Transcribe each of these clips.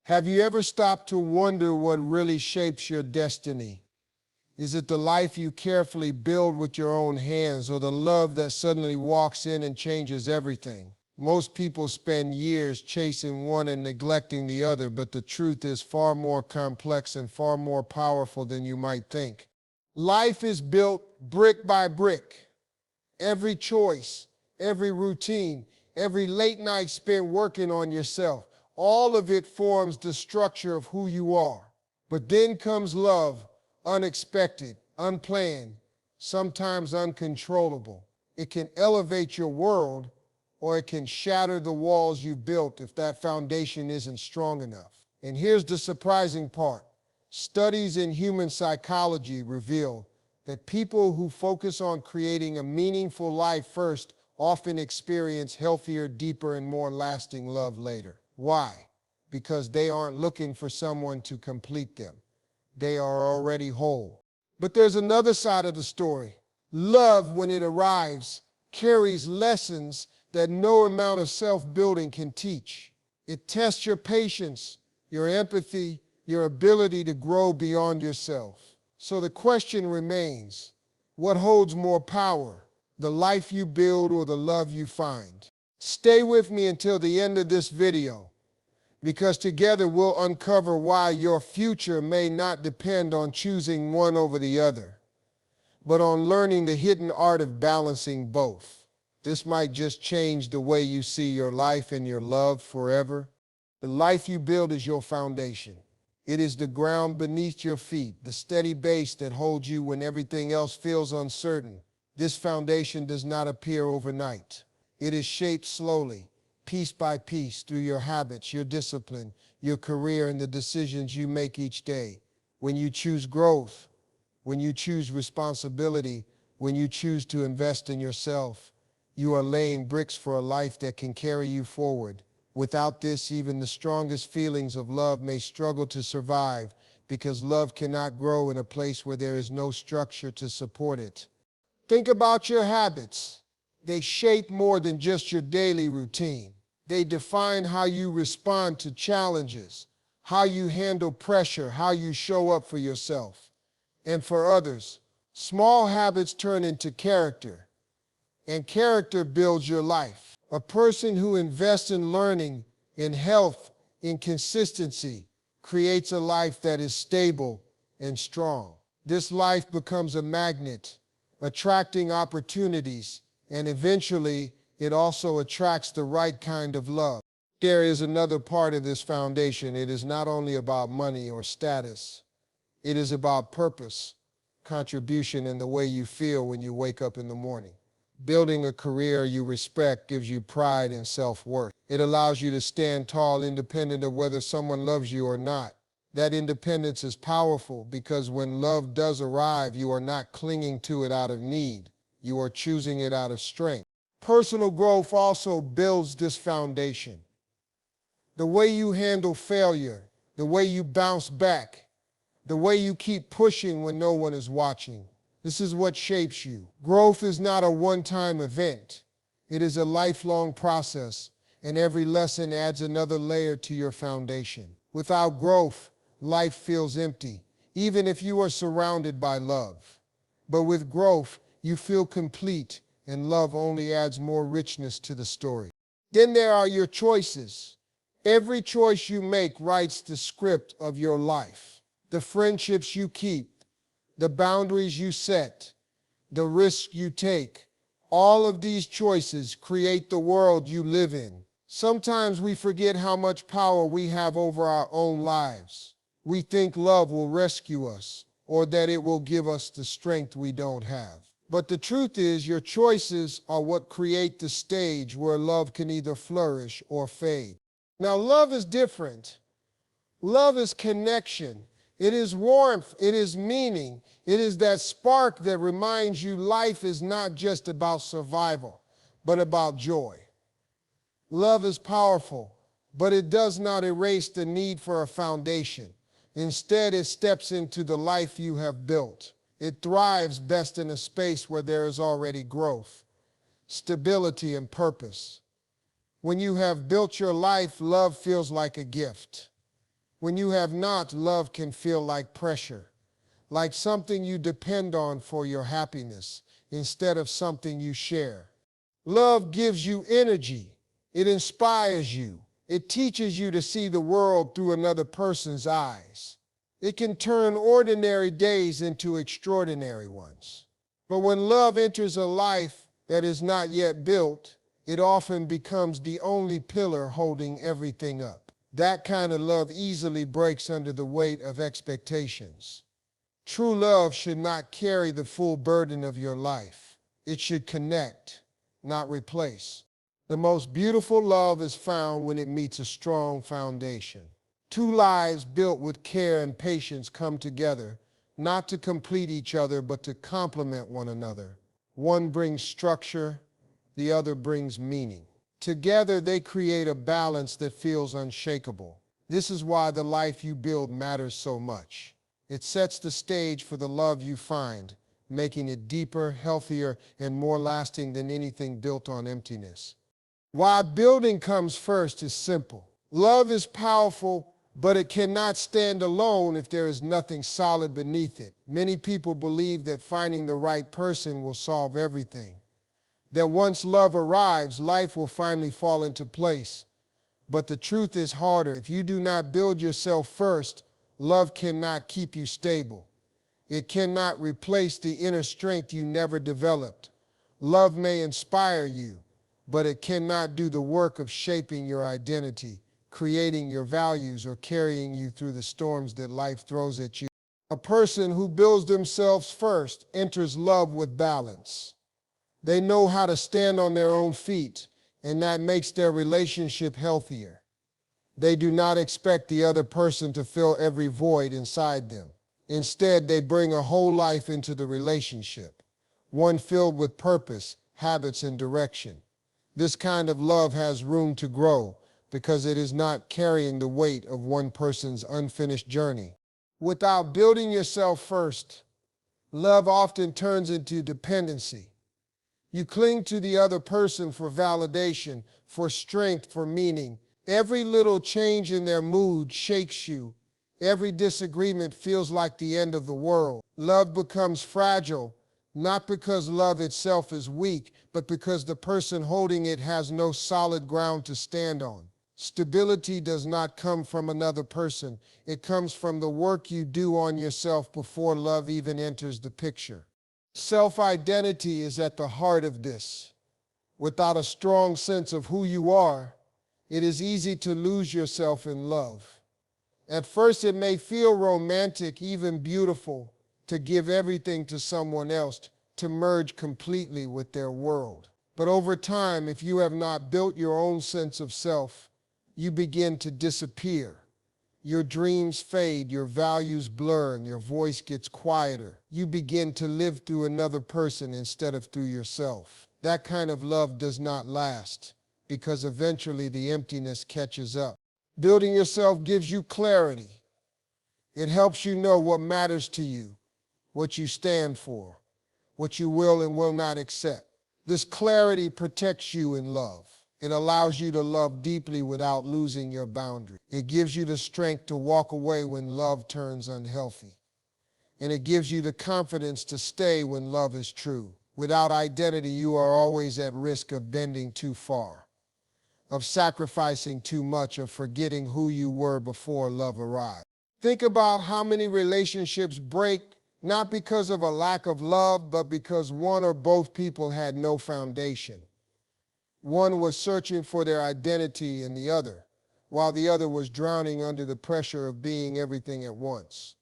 Have you ever stopped to wonder what really shapes your destiny? Is it the life you carefully build with your own hands, or the love that suddenly walks in and changes everything? Most people spend years chasing one and neglecting the other, but the truth is far more complex and far more powerful than you might think. Life is built brick by brick. Every choice, every routine, every late night spent working on yourself, all of it forms the structure of who you are. But then comes love, unexpected, unplanned, sometimes uncontrollable. It can elevate your world, or it can shatter the walls you built if that foundation isn't strong enough. And here's the surprising part. Studies in human psychology reveal that people who focus on creating a meaningful life first often experience healthier, deeper, and more lasting love later. Why? Because they aren't looking for someone to complete them. They are already whole. But there's another side of the story. Love, when it arrives, carries lessons that no amount of self-building can teach. It tests your patience, your empathy, your ability to grow beyond yourself. So the question remains, what holds more power, the life you build or the love you find? Stay with me until the end of this video, because together we'll uncover why your future may not depend on choosing one over the other, but on learning the hidden art of balancing both. This might just change the way you see your life and your love forever. The life you build is your foundation. It is the ground beneath your feet, the steady base that holds you when everything else feels uncertain. This foundation does not appear overnight. It is shaped slowly, piece by piece, through your habits, your discipline, your career, and the decisions you make each day. When you choose growth, when you choose responsibility, when you choose to invest in yourself, you are laying bricks for a life that can carry you forward. Without this, even the strongest feelings of love may struggle to survive, because love cannot grow in a place where there is no structure to support it. Think about your habits. They shape more than just your daily routine. They define how you respond to challenges, how you handle pressure, how you show up for yourself. And for others, small habits turn into character, and character builds your life. A person who invests in learning, in health, in consistency, creates a life that is stable and strong. This life becomes a magnet, attracting opportunities, and eventually it also attracts the right kind of love. There is another part of this foundation. It is not only about money or status. It is about purpose, contribution, and the way you feel when you wake up in the morning. Building a career you respect gives you pride and self-worth. It allows you to stand tall independent of whether someone loves you or not. That independence is powerful because when love does arrive, you are not clinging to it out of need. You are choosing it out of strength. Personal growth also builds this foundation. The way you handle failure, the way you bounce back, the way you keep pushing when no one is watching. This is what shapes you. Growth is not a one-time event. It is a lifelong process, and every lesson adds another layer to your foundation. Without growth, life feels empty, even if you are surrounded by love. But with growth, you feel complete, and love only adds more richness to the story. Then there are your choices. Every choice you make writes the script of your life. The friendships you keep, the boundaries you set, the risks you take, all of these choices create the world you live in. Sometimes we forget how much power we have over our own lives. We think love will rescue us, or that it will give us the strength we don't have. But the truth is, your choices are what create the stage where love can either flourish or fade. Now, love is different. Love is connection. It is warmth, it is meaning, it is that spark that reminds you life is not just about survival, but about joy. Love is powerful, but it does not erase the need for a foundation. Instead, it steps into the life you have built. It thrives best in a space where there is already growth, stability, and purpose. When you have built your life, love feels like a gift. When you have not, love can feel like pressure, like something you depend on for your happiness instead of something you share. Love gives you energy. It inspires you. It teaches you to see the world through another person's eyes. It can turn ordinary days into extraordinary ones. But when love enters a life that is not yet built, it often becomes the only pillar holding everything up. That kind of love easily breaks under the weight of expectations. True love should not carry the full burden of your life. It should connect, not replace. The most beautiful love is found when it meets a strong foundation. Two lives built with care and patience come together, not to complete each other, but to complement one another. One brings structure, the other brings meaning. Together they create a balance that feels unshakable. This is why the life you build matters so much. It sets the stage for the love you find, making it deeper, healthier, and more lasting than anything built on emptiness. Why building comes first is simple. Love is powerful, but it cannot stand alone if there is nothing solid beneath it. Many people believe that finding the right person will solve everything, that once love arrives, life will finally fall into place. But the truth is harder. If you do not build yourself first, love cannot keep you stable. It cannot replace the inner strength you never developed. Love may inspire you, but it cannot do the work of shaping your identity, creating your values, or carrying you through the storms that life throws at you. A person who builds themselves first enters love with balance. They know how to stand on their own feet, and that makes their relationship healthier. They do not expect the other person to fill every void inside them. Instead, they bring a whole life into the relationship, one filled with purpose, habits, and direction. This kind of love has room to grow because it is not carrying the weight of one person's unfinished journey. Without building yourself first, love often turns into dependency. You cling to the other person for validation, for strength, for meaning. Every little change in their mood shakes you. Every disagreement feels like the end of the world. Love becomes fragile, not because love itself is weak, but because the person holding it has no solid ground to stand on. Stability does not come from another person. It comes from the work you do on yourself before love even enters the picture. Self-identity is at the heart of this. Without a strong sense of who you are, it is easy to lose yourself in love. At first, it may feel romantic, even beautiful, to give everything to someone else, to merge completely with their world. But over time, if you have not built your own sense of self, you begin to disappear. Your dreams fade, your values blur, and your voice gets quieter. You begin to live through another person instead of through yourself. That kind of love does not last, because eventually the emptiness catches up. Building yourself gives you clarity. It helps you know what matters to you, what you stand for, what you will and will not accept. This clarity protects you in love. It allows you to love deeply without losing your boundaries. It gives you the strength to walk away when love turns unhealthy. And it gives you the confidence to stay when love is true. Without identity, you are always at risk of bending too far, of sacrificing too much, of forgetting who you were before love arrived. Think about how many relationships break not because of a lack of love, but because one or both people had no foundation. One was searching for their identity in the other, while the other was drowning under the pressure of being everything at once.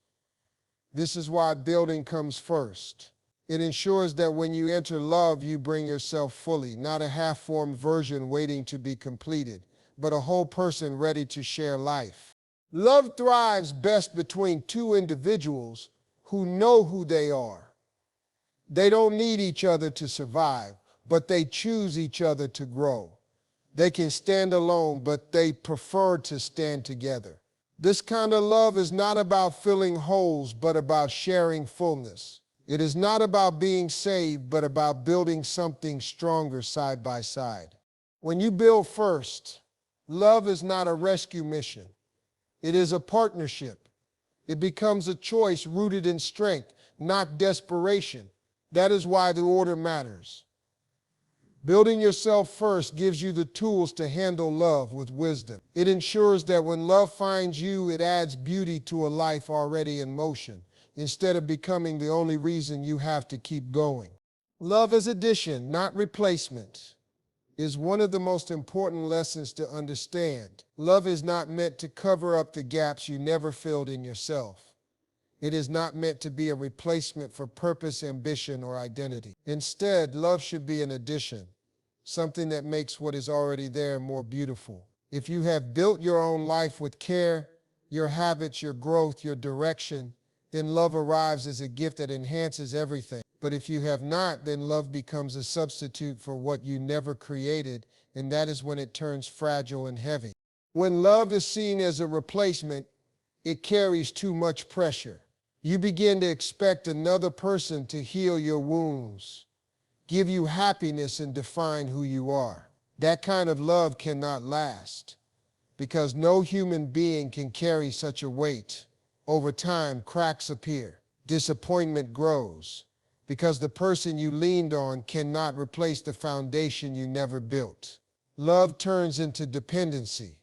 This is why building comes first. It ensures that when you enter love, you bring yourself fully, not a half-formed version waiting to be completed, but a whole person ready to share life. Love thrives best between two individuals who know who they are. They don't need each other to survive, but they choose each other to grow. They can stand alone, but they prefer to stand together. This kind of love is not about filling holes, but about sharing fullness. It is not about being saved, but about building something stronger side by side. When you build first, love is not a rescue mission. It is a partnership. It becomes a choice rooted in strength, not desperation. That is why the order matters. Building yourself first gives you the tools to handle love with wisdom. It ensures that when love finds you, it adds beauty to a life already in motion, instead of becoming the only reason you have to keep going. Love as addition, not replacement, is one of the most important lessons to understand. Love is not meant to cover up the gaps you never filled in yourself. It is not meant to be a replacement for purpose, ambition, or identity. Instead, love should be an addition, something that makes what is already there more beautiful. If you have built your own life with care, your habits, your growth, your direction, then love arrives as a gift that enhances everything. But if you have not, then love becomes a substitute for what you never created, and that is when it turns fragile and heavy. When love is seen as a replacement, it carries too much pressure. You begin to expect another person to heal your wounds, give you happiness, and define who you are. That kind of love cannot last, because no human being can carry such a weight. Over time, cracks appear, disappointment grows, because the person you leaned on cannot replace the foundation you never built. Love turns into dependency,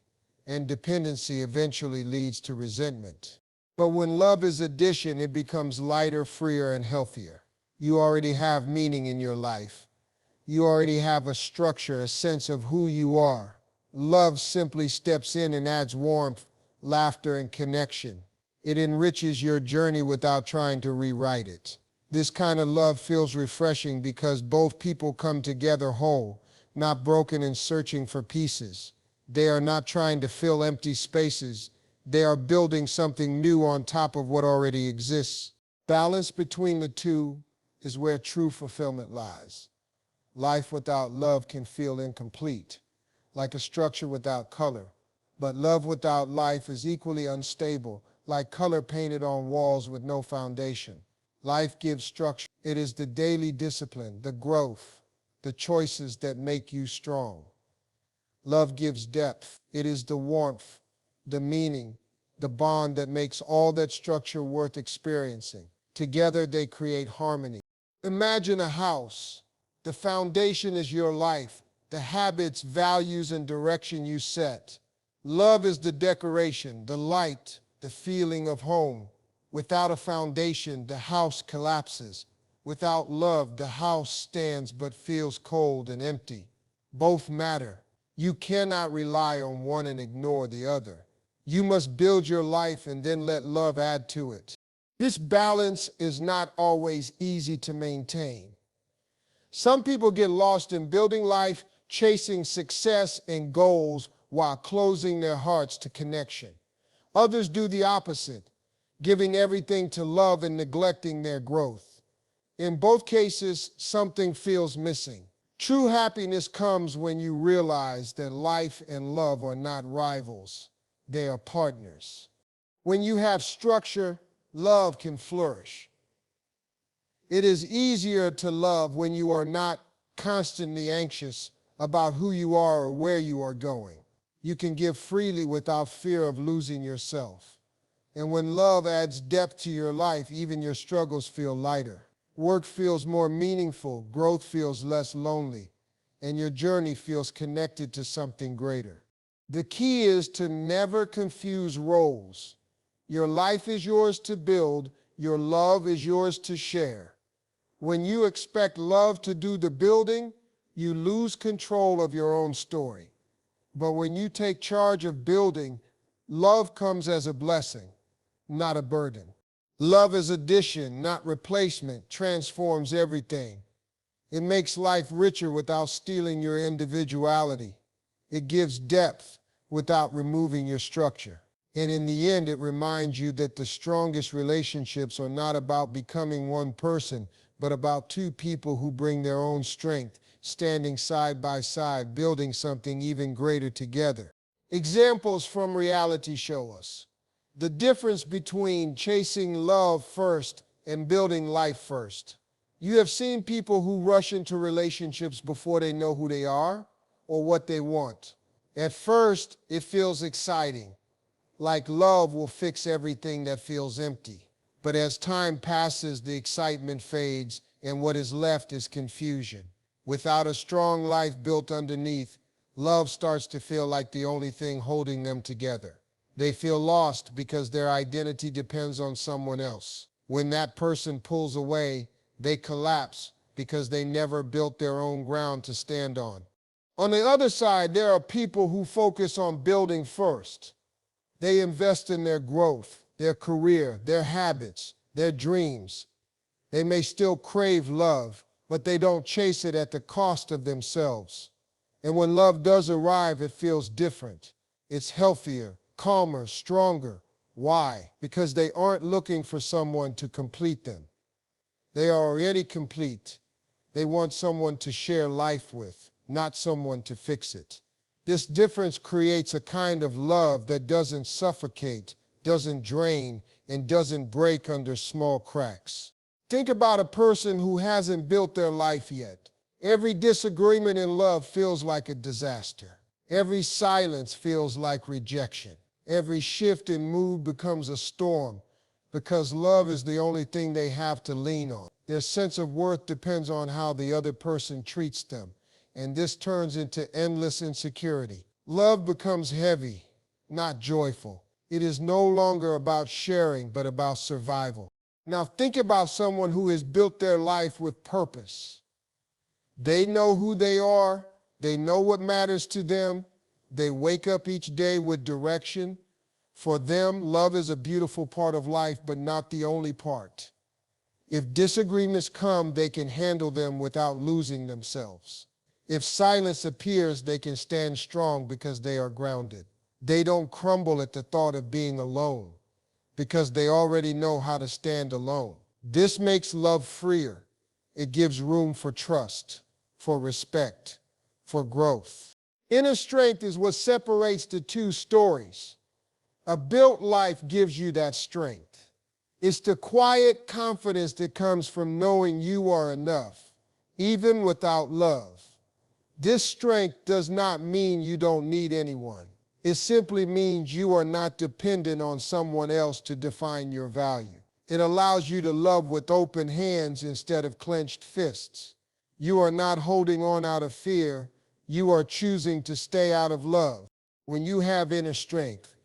and dependency eventually leads to resentment. But when love is addition, it becomes lighter, freer, and healthier. You already have meaning in your life. You already have a structure, a sense of who you are. Love simply steps in and adds warmth, laughter, and connection. It enriches your journey without trying to rewrite it. This kind of love feels refreshing because both people come together whole, not broken and searching for pieces. They are not trying to fill empty spaces. They are building something new on top of what already exists. Balance between the two is where true fulfillment lies. Life without love can feel incomplete, like a structure without color. But love without life is equally unstable, like color painted on walls with no foundation. Life gives structure. It is the daily discipline, the growth, the choices that make you strong. Love gives depth. It is the warmth, the meaning, the bond that makes all that structure worth experiencing. Together they create harmony. Imagine a house. The foundation is your life, the habits, values, and direction you set. Love is the decoration, the light, the feeling of home. Without a foundation, the house collapses. Without love, the house stands but feels cold and empty. Both matter. You cannot rely on one and ignore the other. You must build your life and then let love add to it. This balance is not always easy to maintain. Some people get lost in building life, chasing success and goals while closing their hearts to connection. Others do the opposite, giving everything to love and neglecting their growth. In both cases, something feels missing. True happiness comes when you realize that life and love are not rivals, they are partners. When you have structure, love can flourish. It is easier to love when you are not constantly anxious about who you are or where you are going. You can give freely without fear of losing yourself. And when love adds depth to your life, even your struggles feel lighter. Work feels more meaningful, growth feels less lonely, and your journey feels connected to something greater. The key is to never confuse roles. Your life is yours to build, your love is yours to share. When you expect love to do the building, you lose control of your own story. But when you take charge of building, love comes as a blessing, not a burden. Love as addition, not replacement, transforms everything. It makes life richer without stealing your individuality. It gives depth without removing your structure. And in the end, it reminds you that the strongest relationships are not about becoming one person, but about two people who bring their own strength, standing side by side, building something even greater together. Examples from reality show us the difference between chasing love first and building life first. You have seen people who rush into relationships before they know who they are or what they want. At first, it feels exciting, like love will fix everything that feels empty. But as time passes, the excitement fades, and what is left is confusion. Without a strong life built underneath, love starts to feel like the only thing holding them together. They feel lost because their identity depends on someone else. When that person pulls away, they collapse because they never built their own ground to stand on. On the other side, there are people who focus on building first. They invest in their growth, their career, their habits, their dreams. They may still crave love, but they don't chase it at the cost of themselves. And when love does arrive, it feels different. It's healthier, calmer, stronger. Why? Because they aren't looking for someone to complete them. They are already complete. They want someone to share life with, not someone to fix it. This difference creates a kind of love that doesn't suffocate, doesn't drain, and doesn't break under small cracks. Think about a person who hasn't built their life yet. Every disagreement in love feels like a disaster. Every silence feels like rejection. Every shift in mood becomes a storm because love is the only thing they have to lean on. Their sense of worth depends on how the other person treats them, and this turns into endless insecurity. Love becomes heavy, not joyful. It is no longer about sharing, but about survival. Now think about someone who has built their life with purpose. They know who they are. They know what matters to them. They wake up each day with direction. For them, love is a beautiful part of life, but not the only part. If disagreements come, they can handle them without losing themselves. If silence appears, they can stand strong because they are grounded. They don't crumble at the thought of being alone because they already know how to stand alone. This makes love freer. It gives room for trust, for respect, for growth. Inner strength is what separates the two stories. A built life gives you that strength. It's the quiet confidence that comes from knowing you are enough, even without love. This strength does not mean you don't need anyone. It simply means you are not dependent on someone else to define your value. It allows you to love with open hands instead of clenched fists. You are not holding on out of fear. You are choosing to stay out of love. When you have inner strength,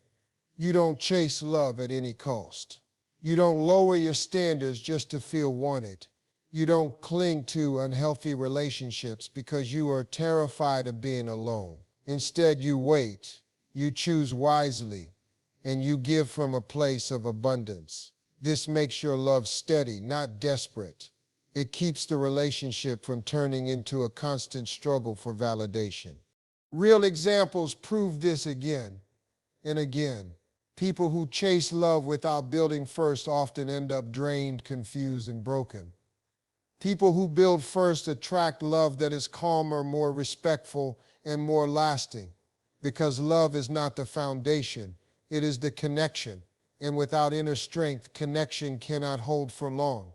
you don't chase love at any cost. You don't lower your standards just to feel wanted. You don't cling to unhealthy relationships because you are terrified of being alone. Instead, you wait, you choose wisely, and you give from a place of abundance. This makes your love steady, not desperate. It keeps the relationship from turning into a constant struggle for validation. Real examples prove this again and again. People who chase love without building first often end up drained, confused, and broken. People who build first attract love that is calmer, more respectful, and more lasting. Because love is not the foundation, it is the connection. And without inner strength, connection cannot hold for long.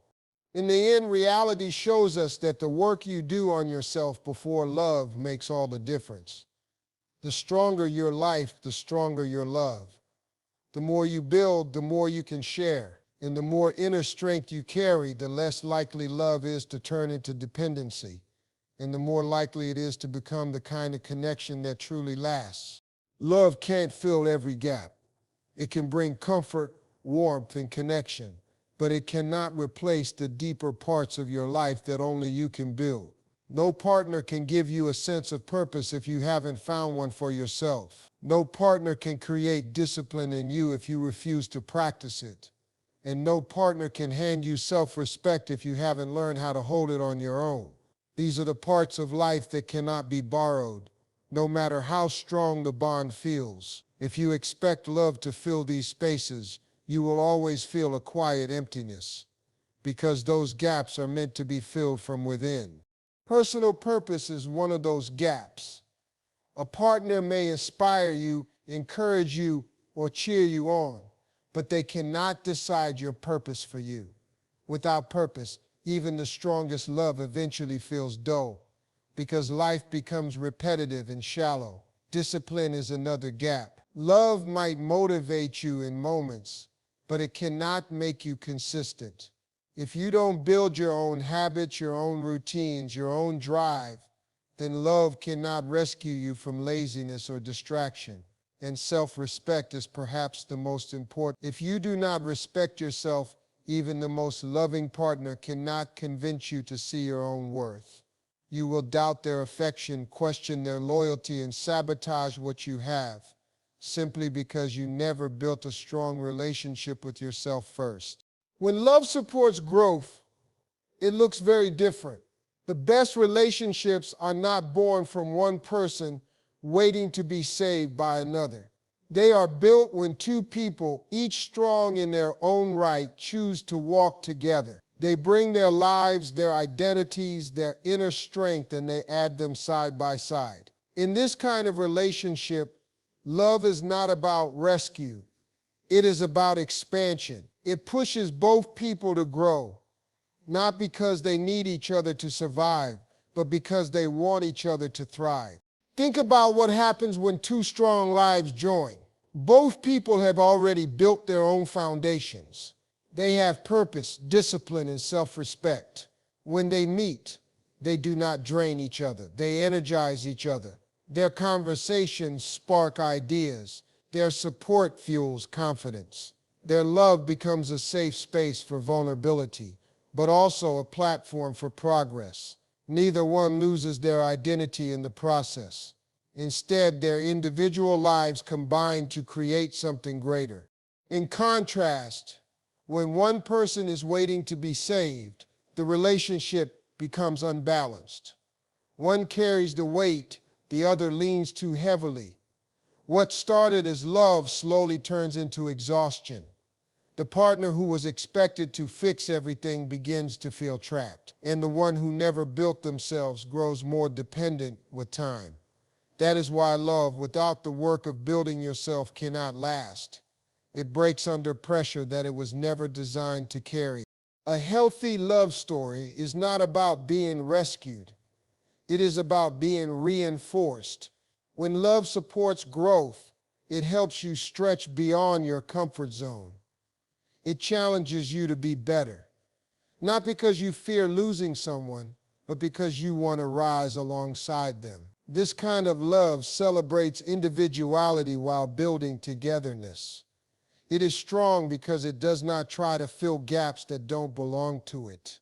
In the end, reality shows us that the work you do on yourself before love makes all the difference. The stronger your life, the stronger your love. The more you build, the more you can share. And the more inner strength you carry, the less likely love is to turn into dependency. And the more likely it is to become the kind of connection that truly lasts. Love can't fill every gap. It can bring comfort, warmth, and connection, but it cannot replace the deeper parts of your life that only you can build. No partner can give you a sense of purpose if you haven't found one for yourself. No partner can create discipline in you if you refuse to practice it. And no partner can hand you self-respect if you haven't learned how to hold it on your own. These are the parts of life that cannot be borrowed, no matter how strong the bond feels. If you expect love to fill these spaces, you will always feel a quiet emptiness, because those gaps are meant to be filled from within. Personal purpose is one of those gaps. A partner may inspire you, encourage you, or cheer you on, but they cannot decide your purpose for you. Without purpose, even the strongest love eventually feels dull, because life becomes repetitive and shallow. Discipline is another gap. Love might motivate you in moments, but it cannot make you consistent. If you don't build your own habits, your own routines, your own drive, then love cannot rescue you from laziness or distraction. And self-respect is perhaps the most important. If you do not respect yourself, even the most loving partner cannot convince you to see your own worth. You will doubt their affection, question their loyalty, and sabotage what you have, simply because you never built a strong relationship with yourself first. When love supports growth, it looks very different. The best relationships are not born from one person waiting to be saved by another. They are built when two people, each strong in their own right, choose to walk together. They bring their lives, their identities, their inner strength, and they add them side by side. In this kind of relationship, love is not about rescue. It is about expansion. It pushes both people to grow, not because they need each other to survive, but because they want each other to thrive. Think about what happens when two strong lives join. Both people have already built their own foundations. They have purpose, discipline, and self-respect. When they meet, they do not drain each other. They energize each other. Their conversations spark ideas. Their support fuels confidence. Their love becomes a safe space for vulnerability, but also a platform for progress. Neither one loses their identity in the process. Instead, their individual lives combine to create something greater. In contrast, when one person is waiting to be saved, the relationship becomes unbalanced. One carries the weight, the other leans too heavily. What started as love slowly turns into exhaustion. The partner who was expected to fix everything begins to feel trapped, and the one who never built themselves grows more dependent with time. That is why love without the work of building yourself cannot last. It breaks under pressure that it was never designed to carry. A healthy love story is not about being rescued. It is about being reinforced. When love supports growth, it helps you stretch beyond your comfort zone. It challenges you to be better, not because you fear losing someone, but because you want to rise alongside them. This kind of love celebrates individuality while building togetherness. It is strong because it does not try to fill gaps that don't belong to it.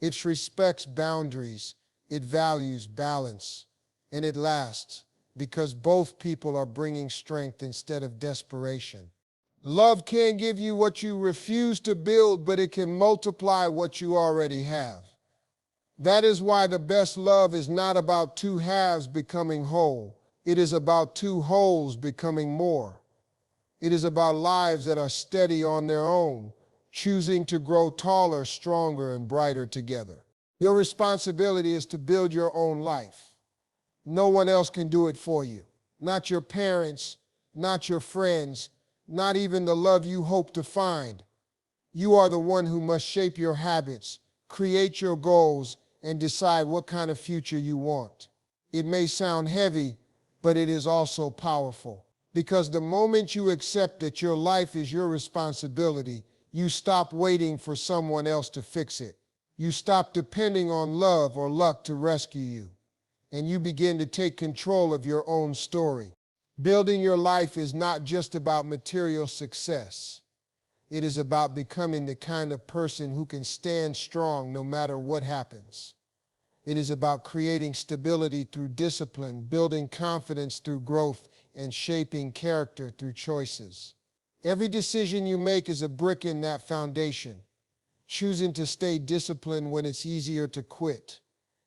It respects boundaries, it values balance, and it lasts because both people are bringing strength instead of desperation. Love can give you what you refuse to build, but it can multiply what you already have. That is why the best love is not about two halves becoming whole. It is about two wholes becoming more. It is about lives that are steady on their own, choosing to grow taller, stronger, and brighter together. Your responsibility is to build your own life. No one else can do it for you. Not your parents, not your friends, not even the love you hope to find. You are the one who must shape your habits, create your goals, and decide what kind of future you want. It may sound heavy, but it is also powerful. Because the moment you accept that your life is your responsibility, you stop waiting for someone else to fix it. You stop depending on love or luck to rescue you, and you begin to take control of your own story. Building your life is not just about material success. It is about becoming the kind of person who can stand strong no matter what happens. It is about creating stability through discipline, building confidence through growth, and shaping character through choices. Every decision you make is a brick in that foundation. Choosing to stay disciplined when it's easier to quit.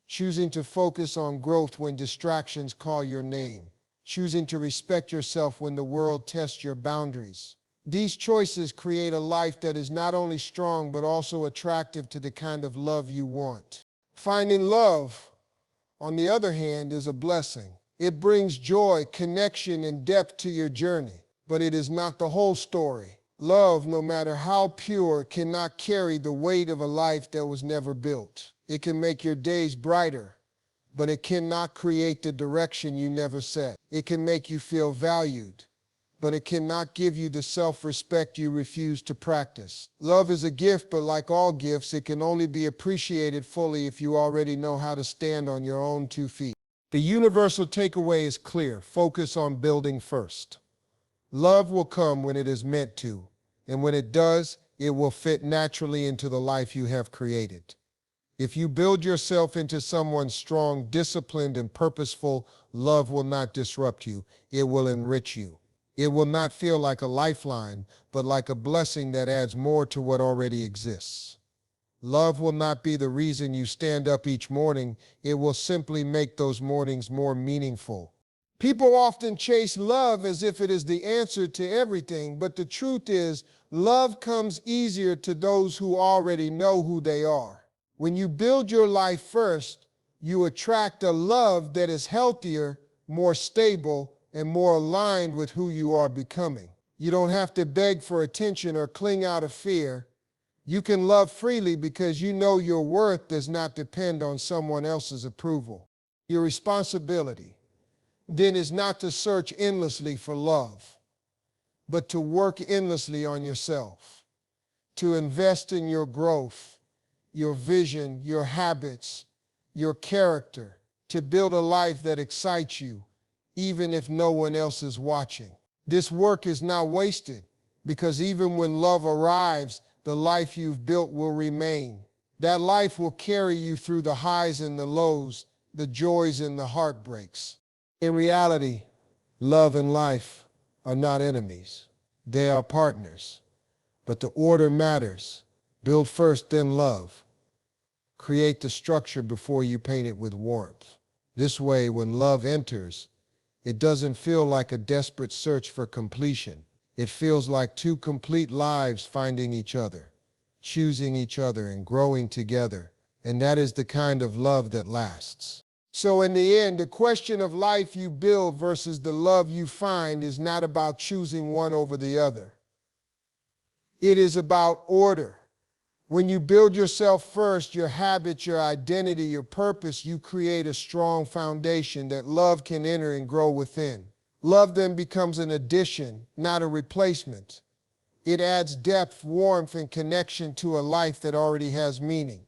Choosing to focus on growth when distractions call your name. Choosing to respect yourself when the world tests your boundaries. These choices create a life that is not only strong but also attractive to the kind of love you want. Finding love, on the other hand, is a blessing. It brings joy, connection, and depth to your journey, but it is not the whole story. Love, no matter how pure, cannot carry the weight of a life that was never built. It can make your days brighter, but it cannot create the direction you never set. It can make you feel valued, but it cannot give you the self-respect you refuse to practice. Love is a gift, but like all gifts, it can only be appreciated fully if you already know how to stand on your own 2 feet. The universal takeaway is clear. Focus on building first. Love will come when it is meant to, and when it does, it will fit naturally into the life you have created. If you build yourself into someone strong, disciplined, and purposeful, love will not disrupt you. It will enrich you. It will not feel like a lifeline, but like a blessing that adds more to what already exists. Love will not be the reason you stand up each morning. It will simply make those mornings more meaningful. People often chase love as if it is the answer to everything, but the truth is, love comes easier to those who already know who they are. When you build your life first, you attract a love that is healthier, more stable, and more aligned with who you are becoming. You don't have to beg for attention or cling out of fear. You can love freely because you know your worth does not depend on someone else's approval. Your responsibility then is not to search endlessly for love, but to work endlessly on yourself, to invest in your growth, your vision, your habits, your character, to build a life that excites you, even if no one else is watching. This work is not wasted, because even when love arrives, the life you've built will remain. That life will carry you through the highs and the lows, the joys and the heartbreaks. In reality, love and life are not enemies. They are partners. But the order matters. Build first, then love. Create the structure before you paint it with warmth. This way, when love enters, it doesn't feel like a desperate search for completion. It feels like two complete lives finding each other, choosing each other, and growing together. And that is the kind of love that lasts. So in the end, the question of life you build versus the love you find is not about choosing one over the other. It is about order. When you build yourself first, your habits, your identity, your purpose, you create a strong foundation that love can enter and grow within. Love then becomes an addition, not a replacement. It adds depth, warmth, and connection to a life that already has meaning.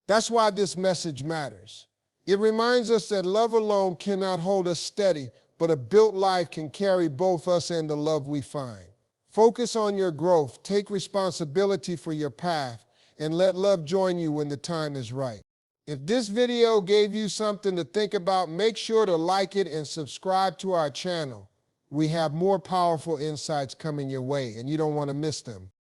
That's why this message matters. It reminds us that love alone cannot hold us steady, but a built life can carry both us and the love we find. Focus on your growth, take responsibility for your path, and let love join you when the time is right. If this video gave you something to think about, make sure to like it and subscribe to our channel. We have more powerful insights coming your way, and you don't want to miss them.